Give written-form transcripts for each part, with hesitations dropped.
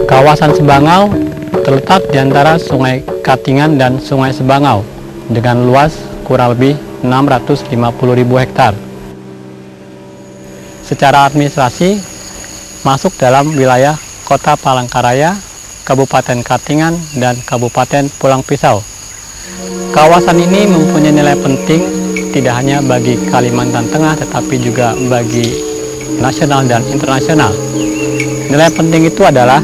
Kawasan Sebangau terletak di antara Sungai Katingan dan Sungai Sebangau dengan luas kurang lebih 650.000 hektar. Secara administrasi masuk dalam wilayah Kota Palangkaraya, Kabupaten Katingan, dan Kabupaten Pulang Pisau. Kawasan ini mempunyai nilai penting tidak hanya bagi Kalimantan Tengah tetapi juga bagi nasional dan internasional. Nilai penting itu adalah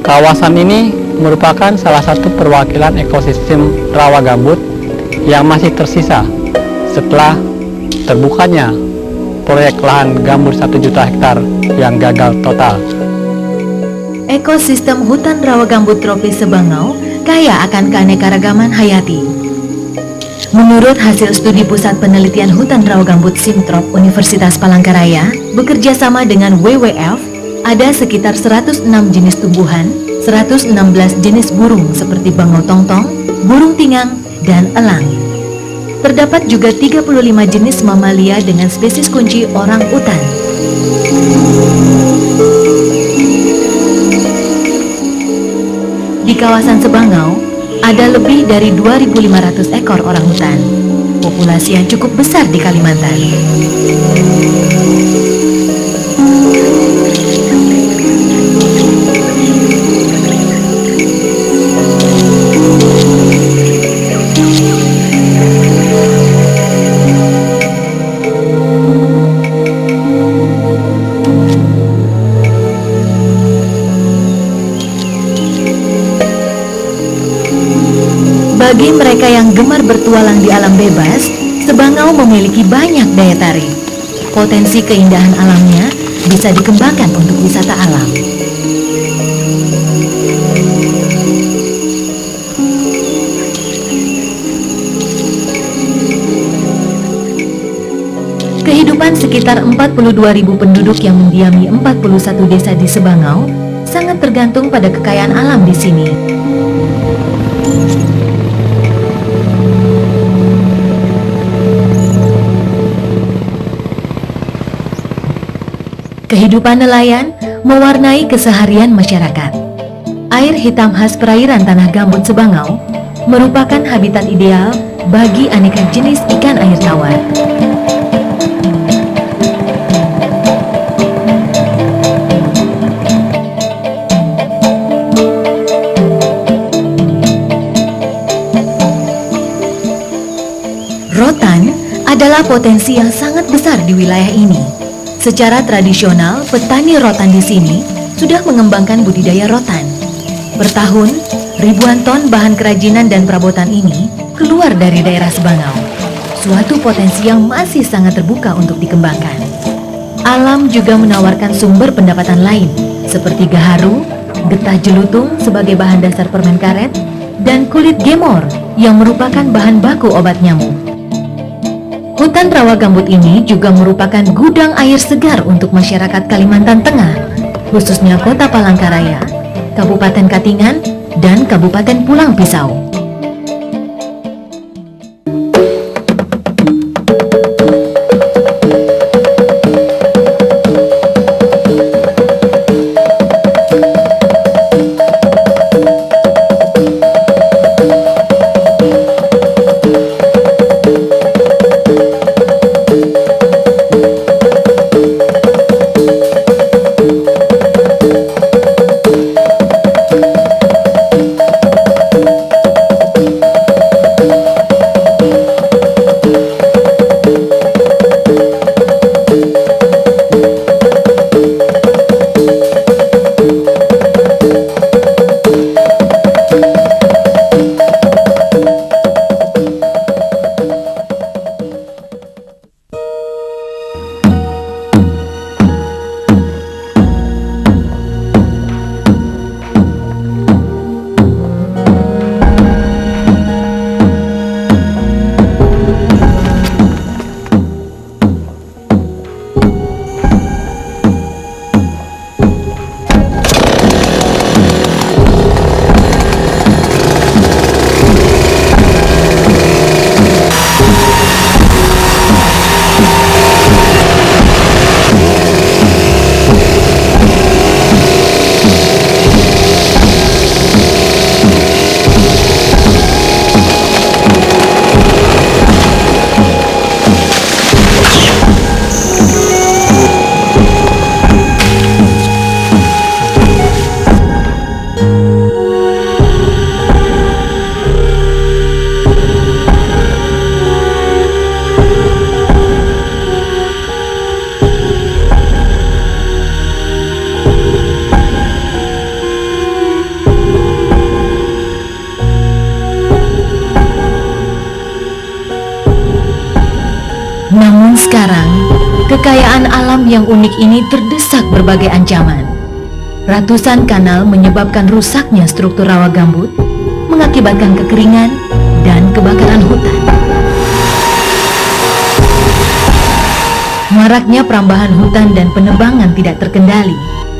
kawasan ini merupakan salah satu perwakilan ekosistem rawa gambut yang masih tersisa setelah terbukanya proyek lahan gambut 1 juta hektar yang gagal total. Ekosistem hutan rawa gambut tropis Sebangau kaya akan keanekaragaman hayati. Menurut hasil studi Pusat Penelitian Hutan Rawa Gambut Simtrop Universitas Palangkaraya bekerja sama dengan WWF, ada sekitar 106 jenis tumbuhan, 116 jenis burung seperti bangau tongtong, burung tingang, dan elang. Terdapat juga 35 jenis mamalia dengan spesies kunci orang utan. Di kawasan Sebangau, ada lebih dari 2.500 ekor orang hutan, populasi yang cukup besar di Kalimantan. Bagi mereka yang gemar bertualang di alam bebas, Sebangau memiliki banyak daya tarik. Potensi keindahan alamnya bisa dikembangkan untuk wisata alam. Kehidupan sekitar 42.000 penduduk yang mendiami 41 desa di Sebangau sangat tergantung pada kekayaan alam di sini. Kehidupan nelayan mewarnai keseharian masyarakat. Air hitam khas perairan Tanah Gambut Sebangau merupakan habitat ideal bagi aneka jenis ikan air tawar. Rotan adalah potensi yang sangat besar di wilayah ini. Secara tradisional, petani rotan di sini sudah mengembangkan budidaya rotan. Per tahun, ribuan ton bahan kerajinan dan perabotan ini keluar dari daerah Sebangau. Suatu potensi yang masih sangat terbuka untuk dikembangkan. Alam juga menawarkan sumber pendapatan lain, seperti gaharu, getah jelutung sebagai bahan dasar permen karet, dan kulit gemor yang merupakan bahan baku obat nyamuk. Hutan rawa gambut ini juga merupakan gudang air segar untuk masyarakat Kalimantan Tengah, khususnya Kota Palangkaraya, Kabupaten Katingan, dan Kabupaten Pulang Pisau. Namun sekarang, kekayaan alam yang unik ini terdesak berbagai ancaman. Ratusan kanal menyebabkan rusaknya struktur rawa gambut, mengakibatkan kekeringan dan kebakaran hutan. Maraknya perambahan hutan dan penebangan tidak terkendali,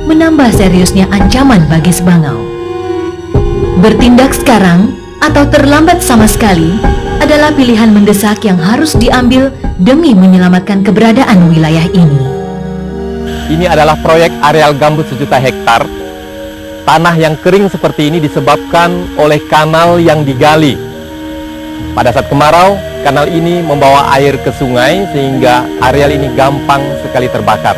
menambah seriusnya ancaman bagi Sebangau. Bertindak sekarang atau terlambat sama sekali adalah pilihan mendesak yang harus diambil demi menyelamatkan keberadaan wilayah ini. Ini adalah proyek areal gambut 1 juta hektar. Tanah yang kering seperti ini disebabkan oleh kanal yang digali. Pada saat kemarau, kanal ini membawa air ke sungai sehingga areal ini gampang sekali terbakar.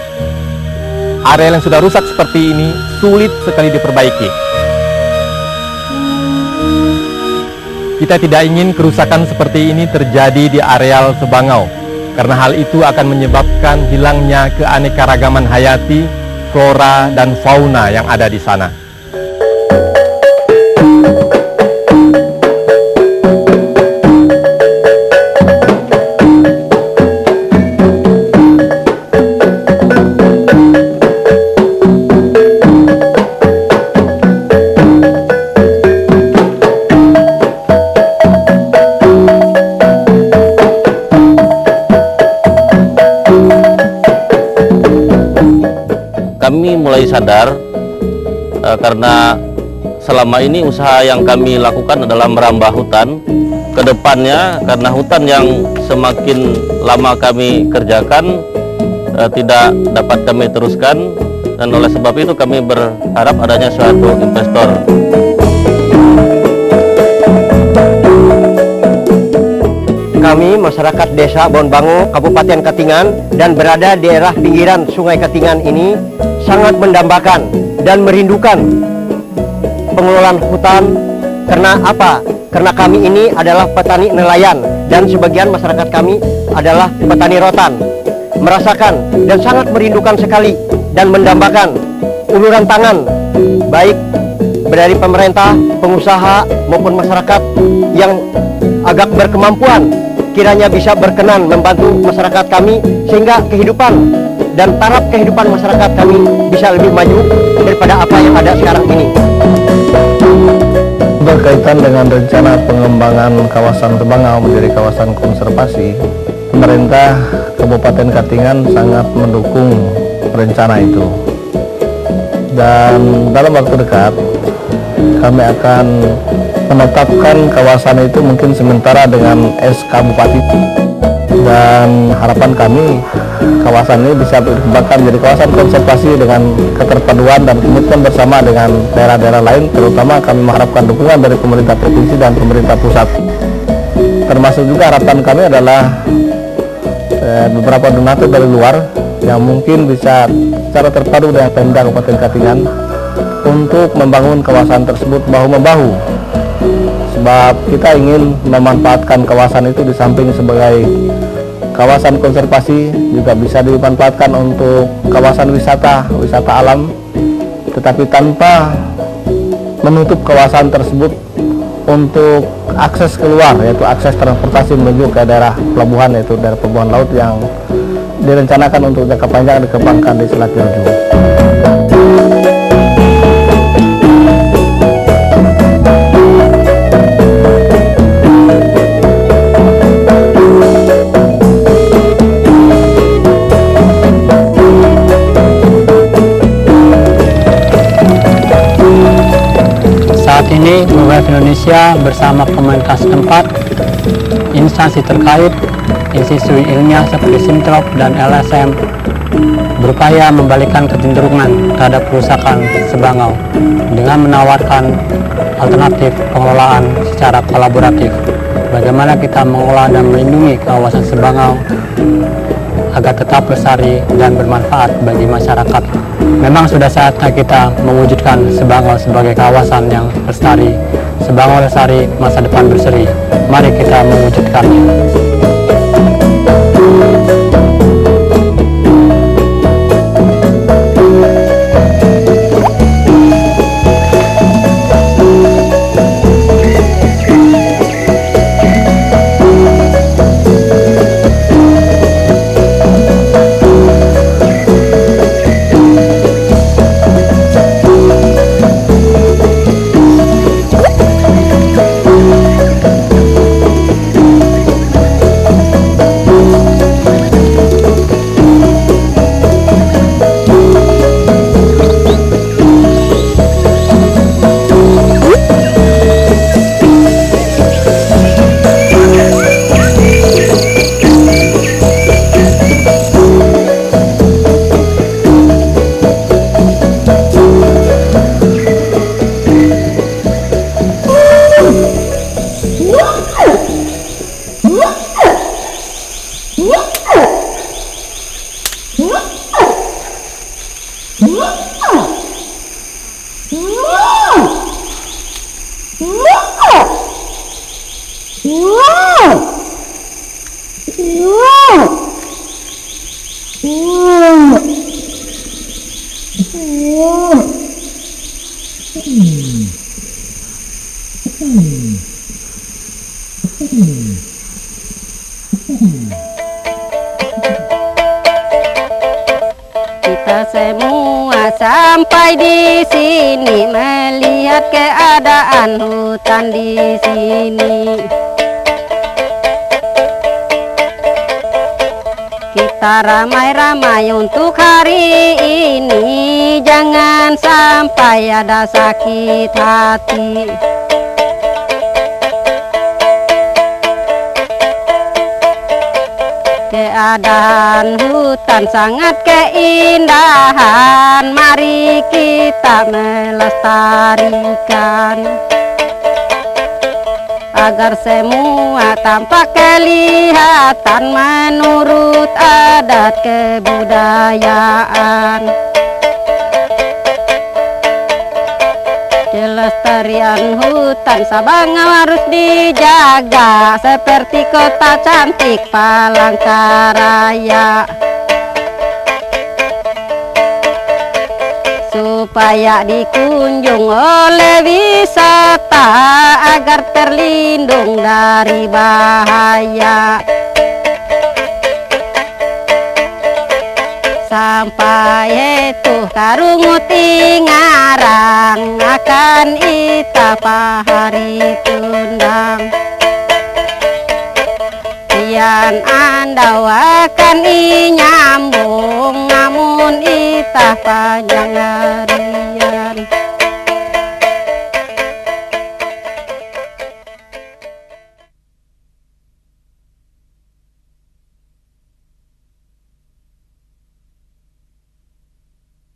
Areal yang sudah rusak seperti ini sulit sekali diperbaiki. Kita tidak ingin kerusakan seperti ini terjadi di areal Sebangau, karena hal itu akan menyebabkan hilangnya keanekaragaman hayati, flora, dan fauna yang ada di sana. Kami mulai sadar karena selama ini usaha yang kami lakukan adalah merambah hutan. Kedepannya karena hutan yang semakin lama kami kerjakan tidak dapat kami teruskan, dan oleh sebab itu kami berharap adanya suatu investor. Kami masyarakat Desa Bonbango, Kabupaten Katingan, dan berada di daerah pinggiran Sungai Katingan ini sangat mendambakan dan merindukan pengelolaan hutan. Karena apa? Karena kami ini adalah petani nelayan dan sebagian masyarakat kami adalah petani rotan. Merasakan dan sangat merindukan sekali dan mendambakan uluran tangan baik dari pemerintah, pengusaha maupun masyarakat yang agak berkemampuan kiranya bisa berkenan membantu masyarakat kami sehingga kehidupan dan taraf kehidupan masyarakat kami bisa lebih maju daripada apa yang ada sekarang ini. Berkaitan dengan rencana pengembangan kawasan Sebangau menjadi kawasan konservasi, pemerintah Kabupaten Katingan sangat mendukung rencana itu. Dan dalam waktu dekat kami akan menetapkan kawasan itu mungkin sementara dengan SK Bupati, dan harapan kami kawasan ini bisa dikembangkan menjadi kawasan konservasi dengan keterpaduan dan komitmen bersama dengan daerah-daerah lain. Terutama kami mengharapkan dukungan dari pemerintah provinsi dan pemerintah pusat. Termasuk juga harapan kami adalah beberapa donatur dari luar yang mungkin bisa secara terpadu dengan Pemda Kabupaten Katingan untuk membangun kawasan tersebut bahu-membahu. Sebab kita ingin memanfaatkan kawasan itu di samping sebagai kawasan konservasi juga bisa dimanfaatkan untuk kawasan wisata alam, tetapi tanpa menutup kawasan tersebut untuk akses keluar, yaitu akses transportasi menuju ke daerah pelabuhan, yaitu daerah pelabuhan laut yang direncanakan untuk jangka panjang dikembangkan di Selat Jeruju. Saat ini WWF Indonesia bersama komunitas tempat, instansi terkait, institusi ilmiah seperti Simtrop dan LSM berupaya membalikkan kecenderungan terhadap kerusakan Sebangau dengan menawarkan alternatif pengelolaan secara kolaboratif. Bagaimana kita mengelola dan melindungi kawasan Sebangau agar tetap lestari dan bermanfaat bagi masyarakat. Memang sudah saatnya kita mewujudkan Sebangau sebagai kawasan yang lestari. Sebangau lestari, masa depan berseri. Mari kita mewujudkannya. Kita semua sampai di sini melihat keadaan hutan di sini. Kita ramai-ramai untuk hari ini, jangan sampai ada sakit hati. Keadaan hutan sangat keindahan, mari kita melestarikan agar semua tampak kelihatan menurut adat kebudayaan. Kelestarian hutan Sabang harus dijaga seperti kota cantik Palangkaraya, supaya dikunjung oleh wisata agar terlindung dari bahaya. Sampai itu karunguti ngarang akan ita pahari tundang. Pian andau akan nyambung namun ita panjang